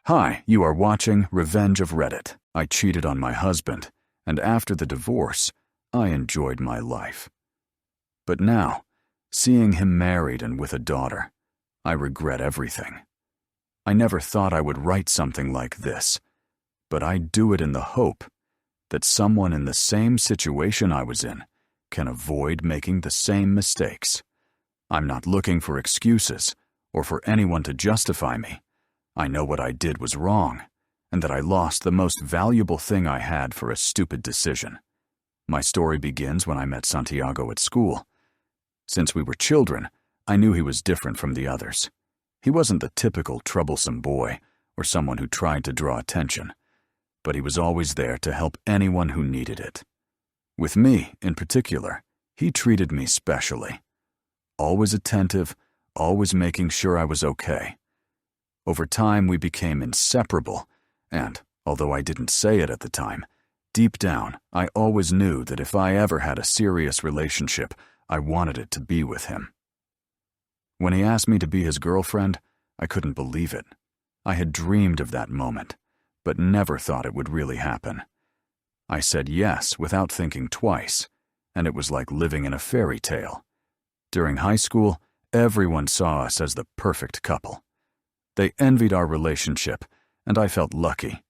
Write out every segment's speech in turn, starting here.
Hi, you are watching Revenge of Reddit. I cheated on my husband, and after the divorce, I enjoyed my life. But now, seeing him married and with a daughter, I regret everything. I never thought I would write something like this, but I do it in the hope that someone in the same situation I was in can avoid making the same mistakes. I'm not looking for excuses or for anyone to justify me. I know what I did was wrong, and that I lost the most valuable thing I had for a stupid decision. My story begins when I met Santiago at school. Since we were children, I knew he was different from the others. He wasn't the typical troublesome boy or someone who tried to draw attention, but he was always there to help anyone who needed it. With me, in particular, he treated me specially. Always attentive, always making sure I was okay. Over time, we became inseparable, and, although I didn't say it at the time, deep down, I always knew that if I ever had a serious relationship, I wanted it to be with him. When he asked me to be his girlfriend, I couldn't believe it. I had dreamed of that moment, but never thought it would really happen. I said yes without thinking twice, and it was like living in a fairy tale. During high school, everyone saw us as the perfect couple. They envied our relationship, and I felt lucky.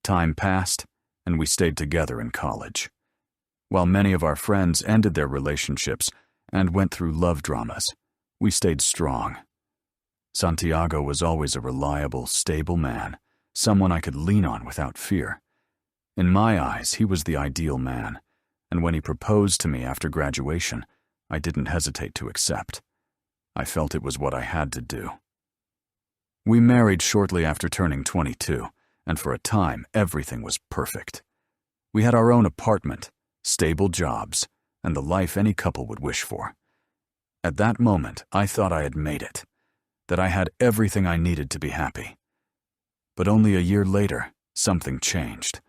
Time passed, and we stayed together in college. While many of our friends ended their relationships and went through love dramas, we stayed strong. Santiago was always a reliable, stable man, someone I could lean on without fear. In my eyes, he was the ideal man, and when he proposed to me after graduation, I didn't hesitate to accept. I felt it was what I had to do. We married shortly after turning 22, and for a time, everything was perfect. We had our own apartment, stable jobs, and the life any couple would wish for. At that moment, I thought I had made it, that I had everything I needed to be happy. But only a year later, something changed.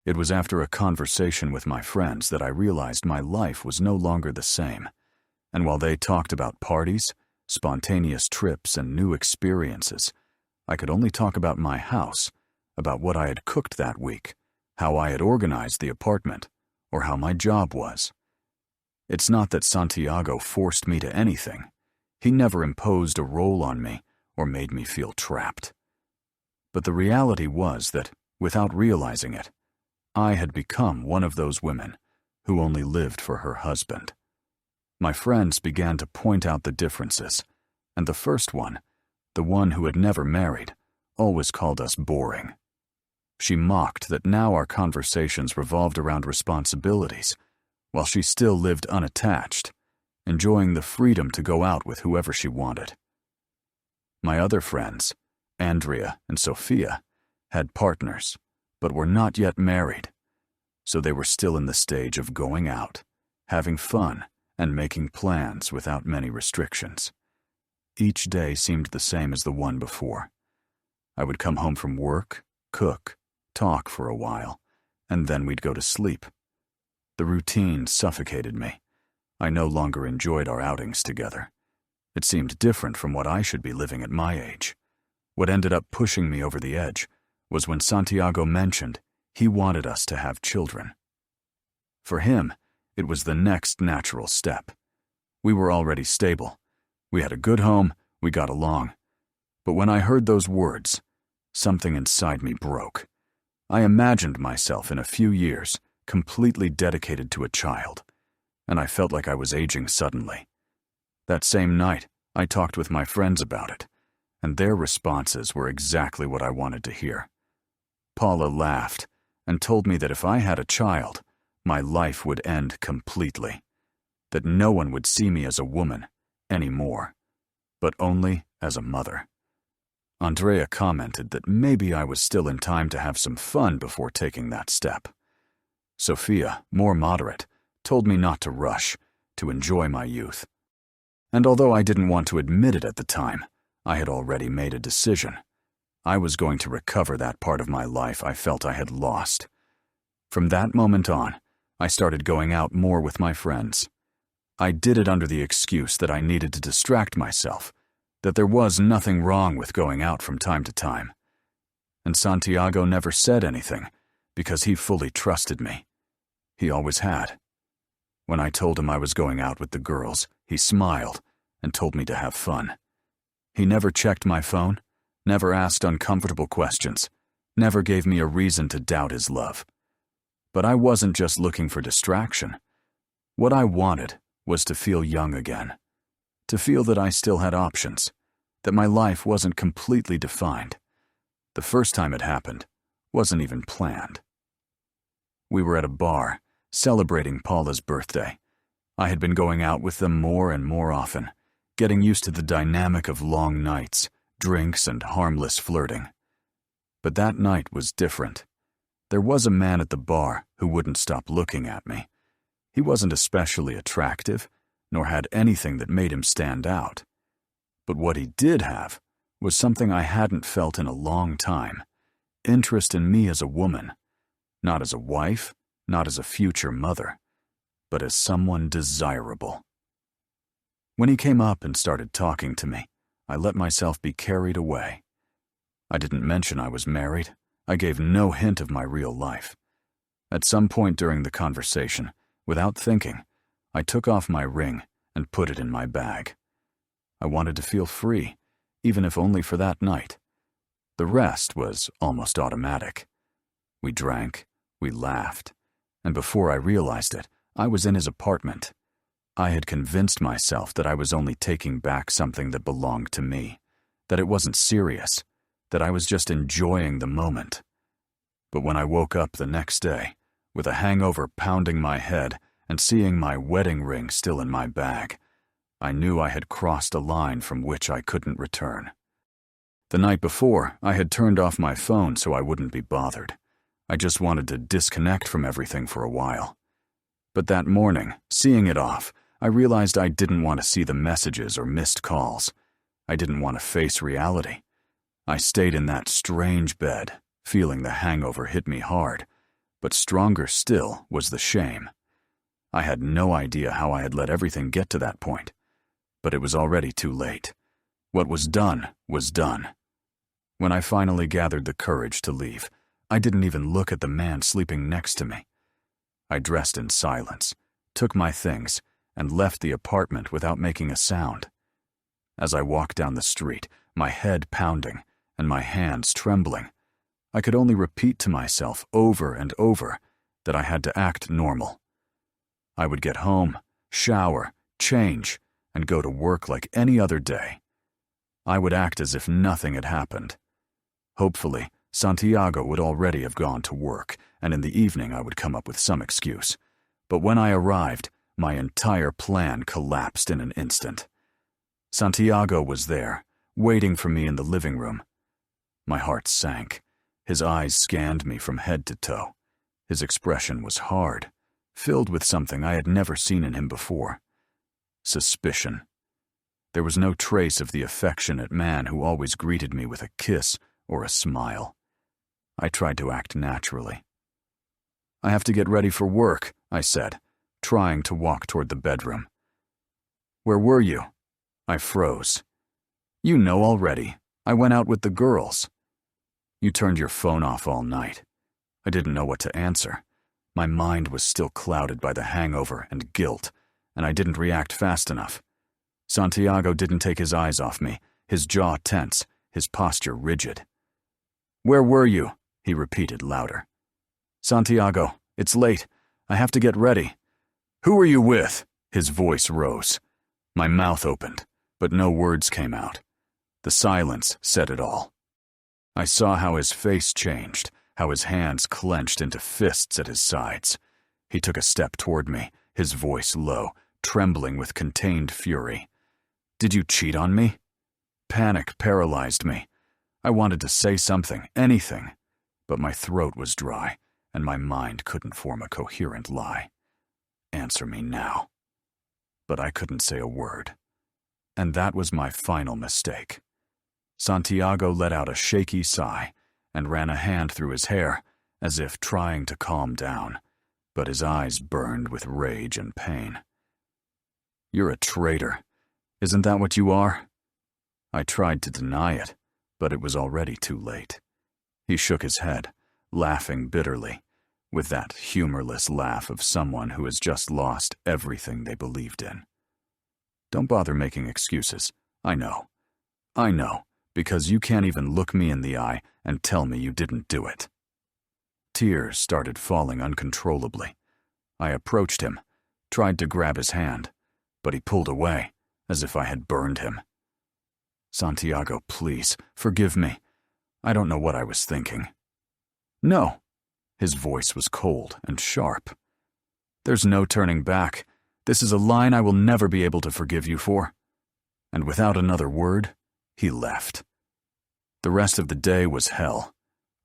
It was after a conversation with my friends that I realized my life was no longer the same, and while they talked about parties, spontaneous trips, and new experiences, I could only talk about my house, about what I had cooked that week, how I had organized the apartment, or how my job was. It's not that Santiago forced me to anything. He never imposed a role on me or made me feel trapped. But the reality was that, without realizing it, I had become one of those women who only lived for her husband. My friends began to point out the differences, and the first one, the one who had never married, always called us boring. She mocked that now our conversations revolved around responsibilities, while she still lived unattached, enjoying the freedom to go out with whoever she wanted. My other friends, Andrea and Sophia, had partners, but were not yet married, so they were still in the stage of going out, having fun, and making plans without many restrictions. Each day seemed the same as the one before. I would come home from work, cook, talk for a while, and then we'd go to sleep. The routine suffocated me. I no longer enjoyed our outings together. It seemed different from what I should be living at my age. What ended up pushing me over the edge was when Santiago mentioned he wanted us to have children. For him, it was the next natural step. We were already stable. We had a good home, we got along. But when I heard those words, something inside me broke. I imagined myself in a few years completely dedicated to a child, and I felt like I was aging suddenly. That same night, I talked with my friends about it, and their responses were exactly what I wanted to hear. Paula laughed and told me that if I had a child, my life would end completely, that no one would see me as a woman anymore, but only as a mother. Andrea commented that maybe I was still in time to have some fun before taking that step. Sophia, more moderate, told me not to rush, to enjoy my youth. And although I didn't want to admit it at the time, I had already made a decision. I was going to recover that part of my life I felt I had lost. From that moment on, I started going out more with my friends. I did it under the excuse that I needed to distract myself, that there was nothing wrong with going out from time to time. and Santiago never said anything because he fully trusted me. He always had. When I told him I was going out with the girls, he smiled and told me to have fun. He never checked my phone, never asked uncomfortable questions, never gave me a reason to doubt his love. But I wasn't just looking for distraction. What I wanted was to feel young again, to feel that I still had options, that my life wasn't completely defined. The first time it happened wasn't even planned. We were at a bar, celebrating Paula's birthday. I had been going out with them more and more often, getting used to the dynamic of long nights, drinks, and harmless flirting. But that night was different. There was a man at the bar who wouldn't stop looking at me. He wasn't especially attractive, nor had anything that made him stand out. But what he did have was something I hadn't felt in a long time: interest in me as a woman, not as a wife, not as a future mother, but as someone desirable. When he came up and started talking to me, I let myself be carried away. I didn't mention I was married. I gave no hint of my real life. At some point during the conversation, without thinking, I took off my ring and put it in my bag. I wanted to feel free, even if only for that night. The rest was almost automatic. We drank, we laughed, and before I realized it, I was in his apartment. I had convinced myself that I was only taking back something that belonged to me, that it wasn't serious, that I was just enjoying the moment. But when I woke up the next day, with a hangover pounding my head and seeing my wedding ring still in my bag, I knew I had crossed a line from which I couldn't return. The night before, I had turned off my phone so I wouldn't be bothered. I just wanted to disconnect from everything for a while. But that morning, seeing it off, I realized I didn't want to see the messages or missed calls. I didn't want to face reality. I stayed in that strange bed, feeling the hangover hit me hard, but stronger still was the shame. I had no idea how I had let everything get to that point, but it was already too late. What was done was done. When I finally gathered the courage to leave, I didn't even look at the man sleeping next to me. I dressed in silence, took my things, and left the apartment without making a sound. As I walked down the street, my head pounding and my hands trembling, I could only repeat to myself over and over that I had to act normal. I would get home, shower, change, and go to work like any other day. I would act as if nothing had happened. Hopefully, Santiago would already have gone to work, and in the evening I would come up with some excuse. But when I arrived, my entire plan collapsed in an instant. Santiago was there, waiting for me in the living room. My heart sank. His eyes scanned me from head to toe. His expression was hard, filled with something I had never seen in him before. Suspicion. There was no trace of the affectionate man who always greeted me with a kiss or a smile. I tried to act naturally. "I have to get ready for work," I said, trying to walk toward the bedroom. "Where were you?" I froze. "You know already. I went out with the girls." "You turned your phone off all night." I didn't know what to answer. My mind was still clouded by the hangover and guilt, and I didn't react fast enough. Santiago didn't take his eyes off me, his jaw tense, his posture rigid. "Where were you?" he repeated louder. "Santiago, it's late. I have to get ready." "Who are you with?" His voice rose. My mouth opened, but no words came out. The silence said it all. I saw how his face changed, how his hands clenched into fists at his sides. He took a step toward me, his voice low, trembling with contained fury. "Did you cheat on me?" Panic paralyzed me. I wanted to say something, anything, but my throat was dry, and my mind couldn't form a coherent lie. "Answer me now." But I couldn't say a word. And that was my final mistake. Santiago let out a shaky sigh and ran a hand through his hair, as if trying to calm down, but his eyes burned with rage and pain. "You're a traitor. Isn't that what you are?" I tried to deny it, but it was already too late. He shook his head, laughing bitterly, with that humorless laugh of someone who has just lost everything they believed in. Don't bother making excuses. I know, because you can't even look me in the eye and tell me you didn't do it. Tears started falling uncontrollably. I approached him, tried to grab his hand, but he pulled away, as if I had burned him. Santiago, please, forgive me. I don't know what I was thinking. No. His voice was cold and sharp. There's no turning back. This is a line I will never be able to forgive you for. And without another word, he left. The rest of the day was hell.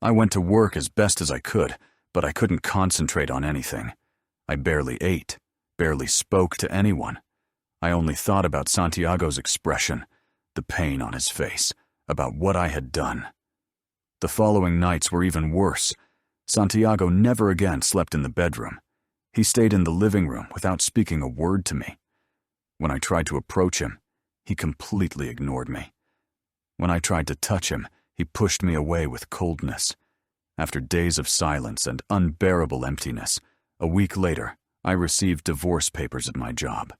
I went to work as best as I could, but I couldn't concentrate on anything. I barely ate, barely spoke to anyone. I only thought about Santiago's expression, the pain on his face, about what I had done. The following nights were even worse. Santiago never again slept in the bedroom. He stayed in the living room without speaking a word to me. When I tried to approach him, he completely ignored me. When I tried to touch him, he pushed me away with coldness. After days of silence and unbearable emptiness, a week later, I received divorce papers at my job.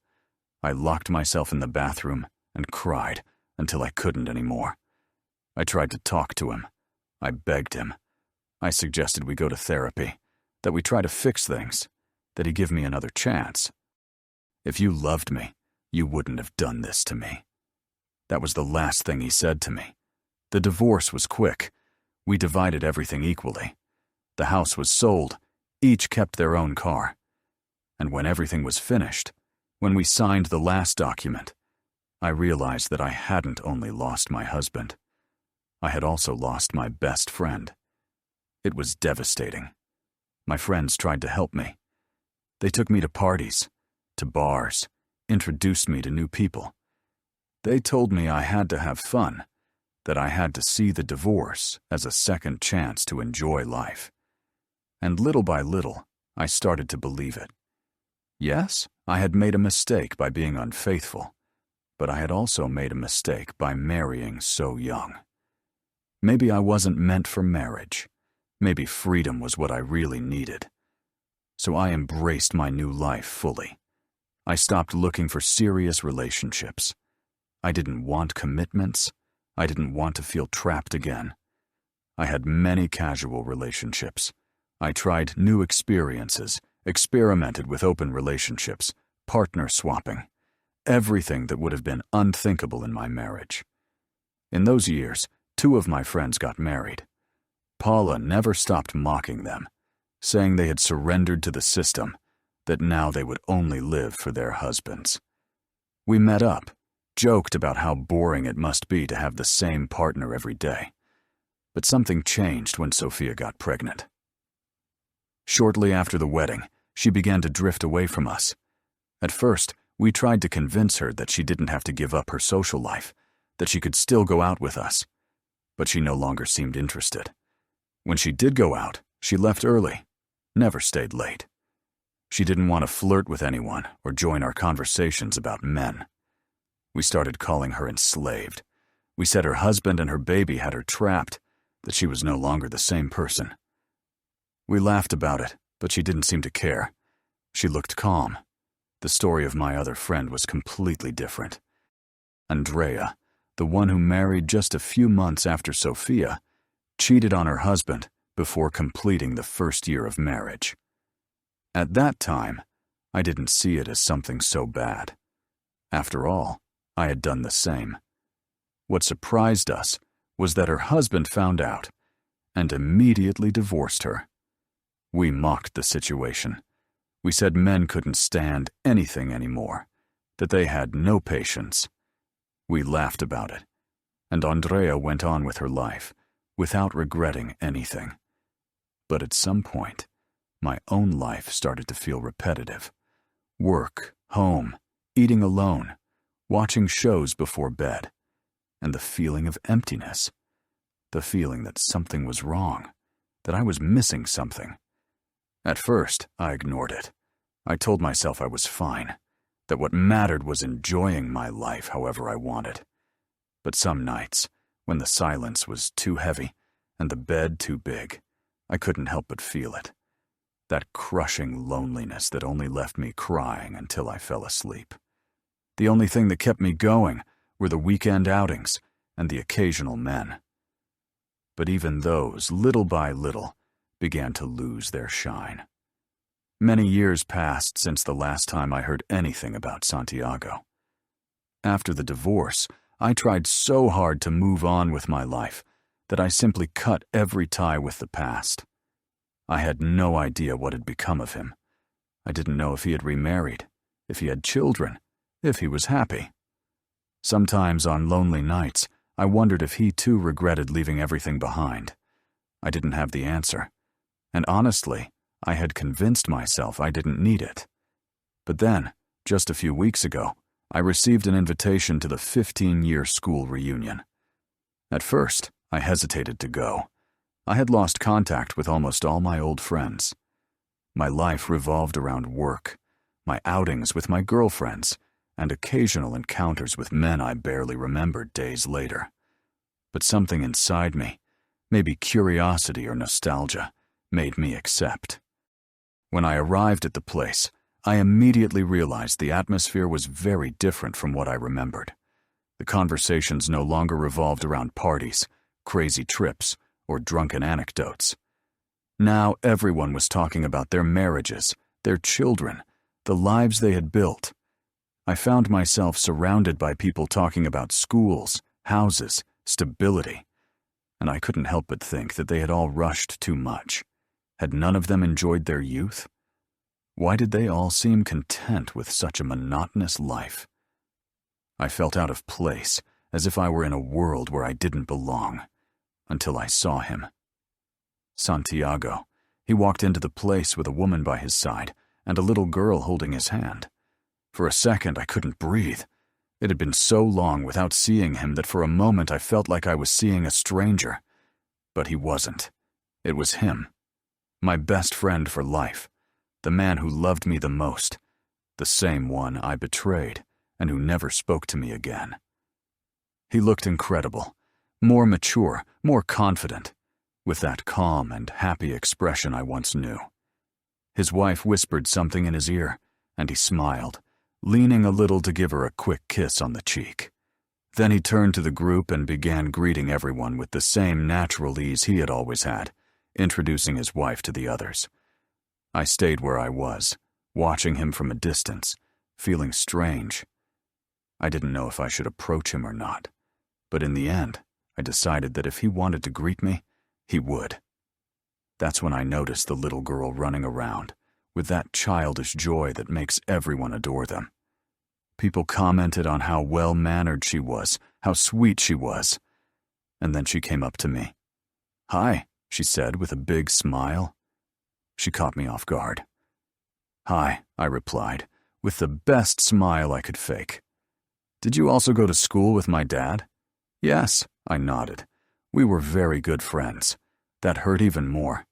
I locked myself in the bathroom and cried until I couldn't anymore. I tried to talk to him. I begged him. I suggested we go to therapy, that we try to fix things, that he give me another chance. If you loved me, you wouldn't have done this to me. That was the last thing he said to me. The divorce was quick. We divided everything equally. The house was sold. Each kept their own car. And when everything was finished, when we signed the last document, I realized that I hadn't only lost my husband. I had also lost my best friend. It was devastating. My friends tried to help me. They took me to parties, to bars, introduced me to new people. They told me I had to have fun, that I had to see the divorce as a second chance to enjoy life. And little by little, I started to believe it. Yes, I had made a mistake by being unfaithful, but I had also made a mistake by marrying so young. Maybe I wasn't meant for marriage. Maybe freedom was what I really needed. So I embraced my new life fully. I stopped looking for serious relationships. I didn't want commitments. I didn't want to feel trapped again. I had many casual relationships. I tried new experiences, experimented with open relationships, partner swapping, everything that would have been unthinkable in my marriage. In those years, 2 of my friends got married. Paula never stopped mocking them, saying they had surrendered to the system, that now they would only live for their husbands. We met up, joked about how boring it must be to have the same partner every day. But something changed when Sophia got pregnant. Shortly after the wedding, she began to drift away from us. At first, we tried to convince her that she didn't have to give up her social life, that she could still go out with us. But she no longer seemed interested. When she did go out, she left early, never stayed late. She didn't want to flirt with anyone or join our conversations about men. We started calling her enslaved. We said her husband and her baby had her trapped, that she was no longer the same person. We laughed about it, but she didn't seem to care. She looked calm. The story of my other friend was completely different. Andrea, the one who married just a few months after Sophia, cheated on her husband before completing the first year of marriage. At that time, I didn't see it as something so bad. After all, I had done the same. What surprised us was that her husband found out and immediately divorced her. We mocked the situation. We said men couldn't stand anything anymore, that they had no patience. We laughed about it, and Andrea went on with her life, without regretting anything. But at some point, my own life started to feel repetitive. Work, home, eating alone, watching shows before bed, and the feeling of emptiness. The feeling that something was wrong, that I was missing something. At first, I ignored it. I told myself I was fine, that what mattered was enjoying my life however I wanted. But some nights, when the silence was too heavy, and the bed too big. I couldn't help but feel it. That crushing loneliness that only left me crying until I fell asleep. The only thing that kept me going were the weekend outings and the occasional men. But even those, little by little, began to lose their shine. Many years passed since the last time I heard anything about Santiago. After the divorce, I tried so hard to move on with my life that I simply cut every tie with the past. I had no idea what had become of him. I didn't know if he had remarried, if he had children, if he was happy. Sometimes on lonely nights, I wondered if he too regretted leaving everything behind. I didn't have the answer, and honestly, I had convinced myself I didn't need it. But then, just a few weeks ago, I received an invitation to the 15-year school reunion. At first, I hesitated to go. I had lost contact with almost all my old friends. My life revolved around work, my outings with my girlfriends, and occasional encounters with men I barely remembered days later. But something inside me, maybe curiosity or nostalgia, made me accept. When I arrived at the place, I immediately realized the atmosphere was very different from what I remembered. The conversations no longer revolved around parties, crazy trips, or drunken anecdotes. Now everyone was talking about their marriages, their children, the lives they had built. I found myself surrounded by people talking about schools, houses, stability, and I couldn't help but think that they had all rushed too much. Had none of them enjoyed their youth? Why did they all seem content with such a monotonous life? I felt out of place, as if I were in a world where I didn't belong, until I saw him. Santiago. He walked into the place with a woman by his side and a little girl holding his hand. For a second, I couldn't breathe. It had been so long without seeing him that for a moment I felt like I was seeing a stranger. But he wasn't. It was him. My best friend for life. The man who loved me the most. The same one I betrayed and who never spoke to me again. He looked incredible. More mature, more confident, with that calm and happy expression I once knew. His wife whispered something in his ear, and he smiled, leaning a little to give her a quick kiss on the cheek. Then he turned to the group and began greeting everyone with the same natural ease he had always had, introducing his wife to the others. I stayed where I was, watching him from a distance, feeling strange. I didn't know if I should approach him or not, but in the end, I decided that if he wanted to greet me, he would. That's when I noticed the little girl running around, with that childish joy that makes everyone adore them. People commented on how well-mannered she was, how sweet she was. And then she came up to me. "Hi," she said with a big smile. She caught me off guard. "Hi," I replied, with the best smile I could fake. "Did you also go to school with my dad?" "Yes," I nodded. "We were very good friends." That hurt even more.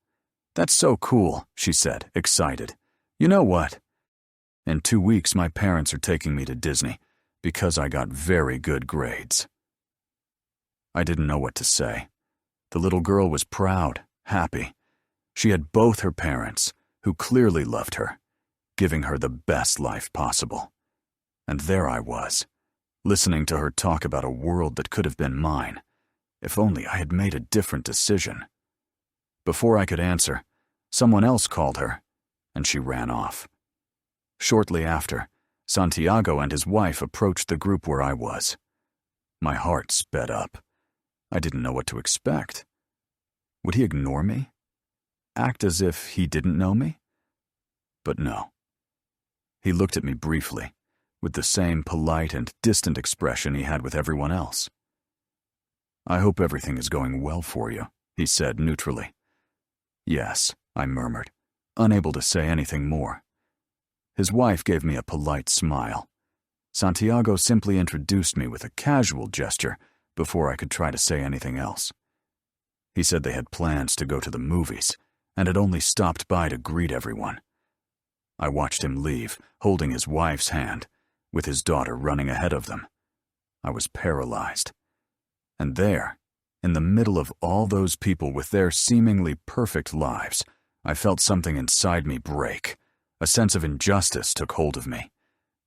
"That's so cool," she said, excited. "You know what? In 2 weeks, my parents are taking me to Disney because I got very good grades." I didn't know what to say. The little girl was proud, happy. She had both her parents, who clearly loved her, giving her the best life possible. And there I was, listening to her talk about a world that could have been mine, if only I had made a different decision. Before I could answer, someone else called her, and she ran off. Shortly after, Santiago and his wife approached the group where I was. My heart sped up. I didn't know what to expect. Would he ignore me? Act as if he didn't know me? But no. He looked at me briefly, with the same polite and distant expression he had with everyone else. "I hope everything is going well for you," he said neutrally. "Yes," I murmured, unable to say anything more. His wife gave me a polite smile. Santiago simply introduced me with a casual gesture before I could try to say anything else. He said they had plans to go to the movies and had only stopped by to greet everyone. I watched him leave, holding his wife's hand, with his daughter running ahead of them. I was paralyzed. And there, In the middle of all those people with their seemingly perfect lives, I felt something inside me break. A sense of injustice took hold of me.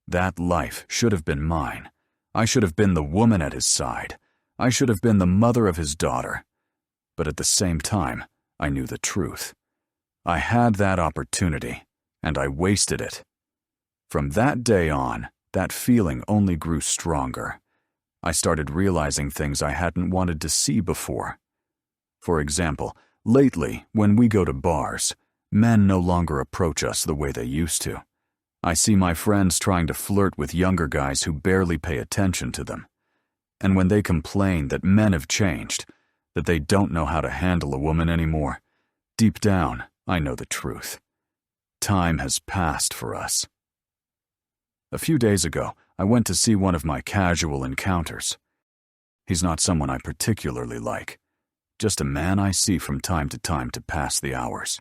That life should have been mine. I should have been the woman at his side. I should have been the mother of his daughter. But at the same time, I knew the truth. I had that opportunity, and I wasted it. From that day on, that feeling only grew stronger. I started realizing things I hadn't wanted to see before. For example, lately, when we go to bars, men no longer approach us the way they used to. I see my friends trying to flirt with younger guys who barely pay attention to them. And when they complain that men have changed, that they don't know how to handle a woman anymore, deep down, I know the truth. Time has passed for us. A few days ago, I went to see one of my casual encounters. He's not someone I particularly like, just a man I see from time to pass the hours.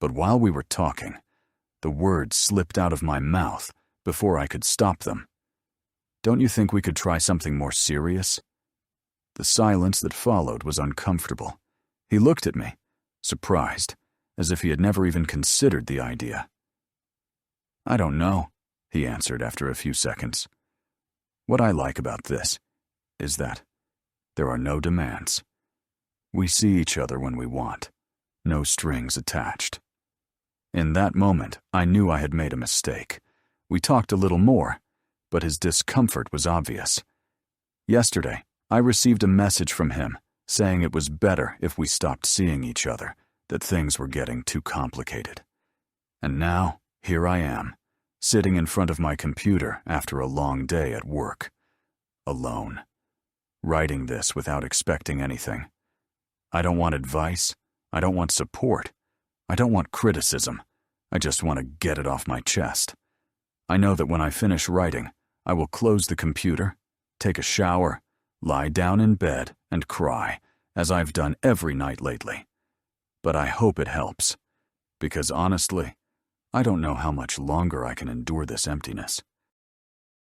But while we were talking, the words slipped out of my mouth before I could stop them. Don't you think we could try something more serious? The silence that followed was uncomfortable. He looked at me, surprised, as if he had never even considered the idea. I don't know, he answered after a few seconds. What I like about this is that there are no demands. We see each other when we want, no strings attached. In that moment, I knew I had made a mistake. We talked a little more, but his discomfort was obvious. Yesterday, I received a message from him saying it was better if we stopped seeing each other, that things were getting too complicated. And now, here I am, sitting in front of my computer after a long day at work, alone, writing this without expecting anything. I don't want advice. I don't want support. I don't want criticism. I just want to get it off my chest. I know that when I finish writing, I will close the computer, take a shower, lie down in bed, and cry, as I've done every night lately. But I hope it helps, because honestly, I don't know how much longer I can endure this emptiness.